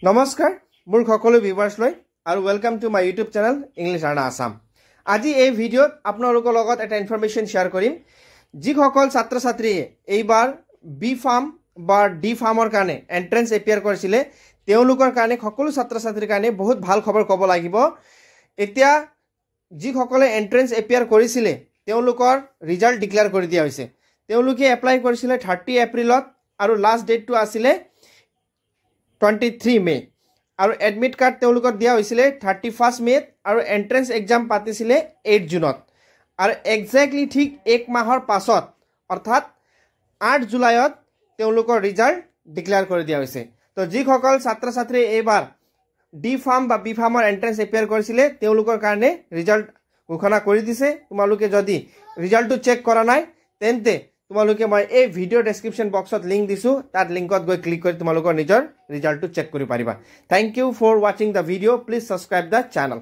নমস্কাৰ মোৰ সকলো ভিউৱাৰ্ছলৈ আৰু welcome to my YouTube channel English earn Assam. আজি এই ভিডিঅ'ত আপোনালোকৰ লগত এটা ইনফৰমেশ্যন শ্বেয়াৰ কৰিম যিসকল ছাত্ৰ ছাত্ৰীয়ে এইবাৰ বি ফাৰ্ম বা ডি ফাৰ্মৰ কাৰণে এন্ট্ৰেন্স এপিয়াৰ কৰিছিলে তেওঁলোকৰ কাৰণে সকলো ছাত্ৰ ছাত্ৰীৰ কাৰণে বহুত ভাল খবৰ ক'ব লাগিব। এতিয়া যিসকলে এন্ট্ৰেন্স এপিয়াৰ কৰিছিলে তেওঁলোকৰ ৰিজাল্ট ডিক্লেয়াৰ কৰি দিয়া হৈছে। তেওঁলোকে এপ্লাই কৰিছিলে 30 এপ্ৰিলত আৰু লাষ্ট ডেটটো আছিলে 23 মে আৰু এডমিট কাৰ্ড তেওঁলোকক দিয়া হৈছিলে 31 মেত আৰু এন্ট্ৰেন্স এক্সাম পাতিছিলে 8 জুনত আৰু এক্সাক্টলি ঠিক এক মাহৰ পাছত অৰ্থাৎ 8 জুলাইত তেওঁলোকৰ ৰিজাল্ট ডিক্লেয়াৰ কৰি দিয়া হৈছে। তো যিসকল ছাত্ৰ ছাত্ৰী এইবাৰ ডি ফাৰ্ম বা বি ফাৰ্মৰ এন্ট্ৰেন্স এপিয়াৰ কৰিছিলে তেওঁলোকৰ কাৰণে ৰিজাল্ট ঘোষণা কৰি দিছে। তোমালোকে যদি ৰিজাল্টটো চেক কৰা নাই তেন্তে তোমালোকে মই এই ভিডিঅ' ডেছক্ৰিপশ্যন বক্সত লিংক দিছোঁ, তাত লিংকত গৈ ক্লিক কৰি তোমালোকৰ নিজৰ ৰিজাল্টটো চেক কৰিব পাৰিবা। থেংক ইউ ফৰ ৱাচিং the video'. Please subscribe the channel.